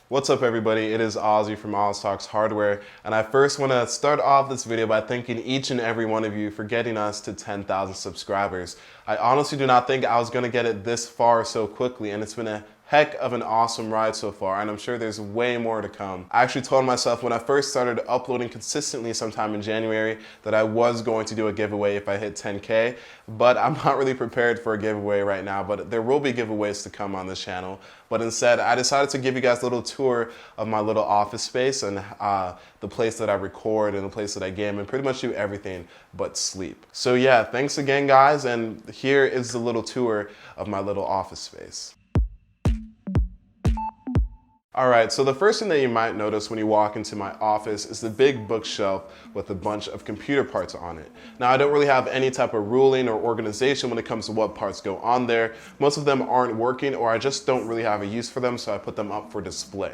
What's up everybody, it is Ozzy from OzTalksHW, and I first want to start off this video by thanking each and every one of you for getting us to 10,000 subscribers. I honestly do not think I was going to get it this far so quickly, and it's been a heck of an awesome ride so far, and I'm sure there's way more to come. I actually told myself when I first started uploading consistently sometime in January that I was going to do a giveaway if I hit 10K, but I'm not really prepared for a giveaway right now, but there will be giveaways to come on this channel. But instead, I decided to give you guys a little tour of my little office space and the place that I record and the place that I game and pretty much do everything but sleep. So yeah, thanks again guys, and here is the little tour of my little office space. Alright, so the first thing that you might notice when you walk into my office is the big bookshelf with a bunch of computer parts on it. Now, I don't really have any type of ruling or organization when it comes to what parts go on there. Most of them aren't working, or I just don't really have a use for them, so I put them up for display.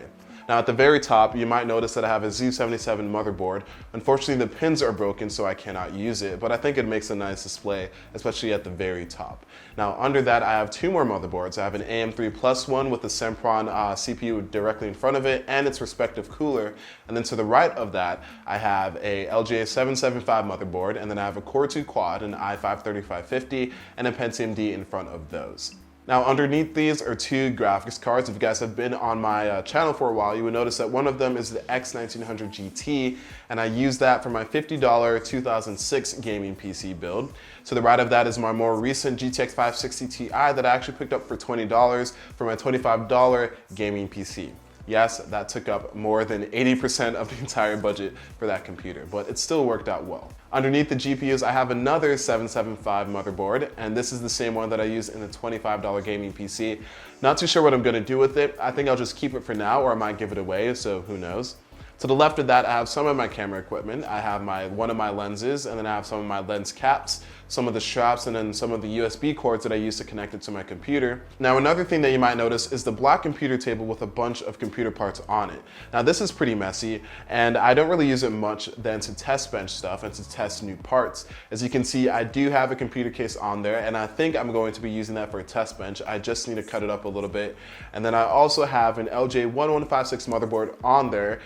Now at the very top, you might notice that I have a Z77 motherboard. Unfortunately, the pins are broken, so I cannot use it, but I think it makes a nice display, especially at the very top. Now under that, I have two more motherboards. I have an AM3 Plus one with the Sempron CPU directly in front of it and its respective cooler. And then to the right of that, I have a LGA775 motherboard, and then I have a Core 2 Quad, an i5-3550, and a Pentium D in front of those. Now underneath these are two graphics cards. If you guys have been on my channel for a while, you would notice that one of them is the X1900 GT, and I use that for my $50 2006 gaming PC build. To the right of that is my more recent GTX 560 Ti that I actually picked up for $20 for my $25 gaming PC. Yes, that took up more than 80% of the entire budget for that computer, but it still worked out well. Underneath the GPUs, I have another 775 motherboard, and this is the same one that I use in the $25 gaming PC. Not too sure what I'm gonna do with it. I think I'll just keep it for now, or I might give it away, so who knows. To the left of that, I have some of my camera equipment. I have one of my lenses, and then I have some of my lens caps, some of the straps, and then some of the USB cords that I use to connect it to my computer. Now, another thing that you might notice is the black computer table with a bunch of computer parts on it. Now, this is pretty messy, and I don't really use it much than to test bench stuff and to test new parts. As you can see, I do have a computer case on there, and I think I'm going to be using that for a test bench. I just need to cut it up a little bit. And then I also have an LJ1156 motherboard on there,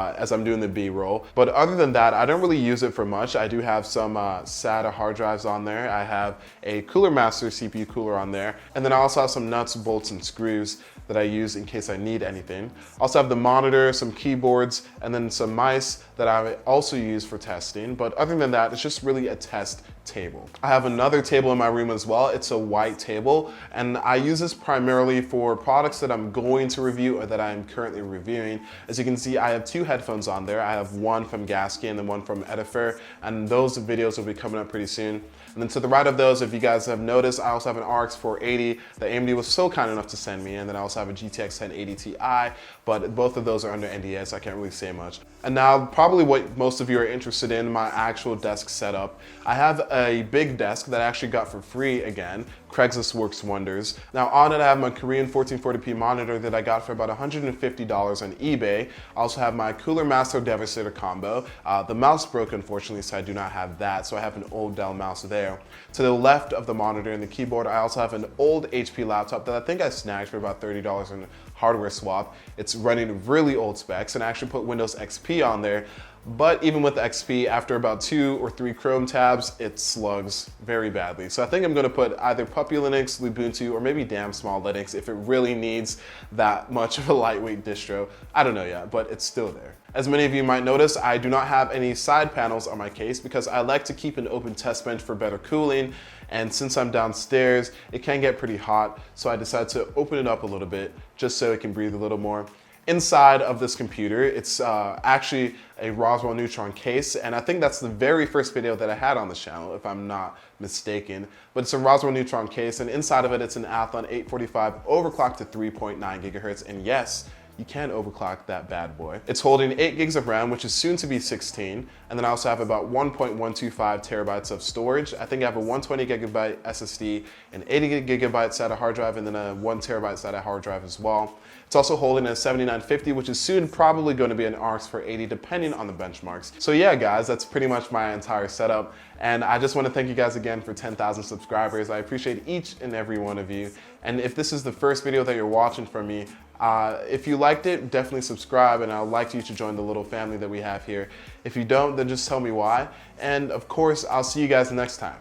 as I'm doing the B-roll. But other than that, I don't really use it for much. I do have some SATA hard drives on there. I have a Cooler Master CPU cooler on there. And then I also have some nuts, bolts, and screws that I use in case I need anything. I also have the monitor, some keyboards, and then some mice that I also use for testing. But other than that, it's just really a test table. I have another table in my room as well. It's a white table, and I use this primarily for products that I'm going to review or that I'm currently reviewing. As you can see, I have two headphones on there. I have one from Gasky and then one from Edifer, and those videos will be coming up pretty soon. And then to the right of those, if you guys have noticed, I also have an RX 480 that AMD was so kind enough to send me, and then I also have a GTX 1080 Ti, but both of those are under NDA, so I can't really say much. And now, probably what most of you are interested in, my actual desk setup. I have a big desk that I actually got for free again. Craigslist works wonders. Now on it, I have my Korean 1440p monitor that I got for about $150 on eBay. I also have my Cooler Master Devastator combo. The mouse broke, unfortunately, so I do not have that, so I have an old Dell mouse there. To the left of the monitor and the keyboard, I also have an old HP laptop that I think I snagged for about $30 in a hardware swap. It's running really old specs, and I actually put Windows XP on there. But even with the XP, after about 2 or 3 Chrome tabs, it slugs very badly. So I think I'm gonna put either Puppy Linux, Ubuntu, or maybe damn small Linux if it really needs that much of a lightweight distro. I don't know yet, but it's still there. As many of you might notice, I do not have any side panels on my case because I like to keep an open test bench for better cooling. And since I'm downstairs, it can get pretty hot. So I decided to open it up a little bit just so it can breathe a little more. Inside of this computer, it's actually a Roswell Neutron case, and I think that's the very first video that I had on this channel, if I'm not mistaken. But it's a Roswell Neutron case, and inside of it, it's an Athlon 845 overclocked to 3.9 gigahertz, and yes, you can overclock that bad boy. It's holding 8 gigs of RAM, which is soon to be 16. And then I also have about 1.125 terabytes of storage. I think I have a 120 gigabyte SSD, an 80 gigabyte SATA hard drive, and then a 1 terabyte SATA hard drive as well. It's also holding a 7950, which is soon probably going to be an RX 480, depending on the benchmarks. So yeah, guys, that's pretty much my entire setup. And I just want to thank you guys again for 10,000 subscribers. I appreciate each and every one of you. And if this is the first video that you're watching from me, If you liked it, definitely subscribe, and I'd like you to join the little family that we have here. If you don't, then just tell me why. And of course, I'll see you guys next time.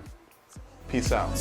Peace out.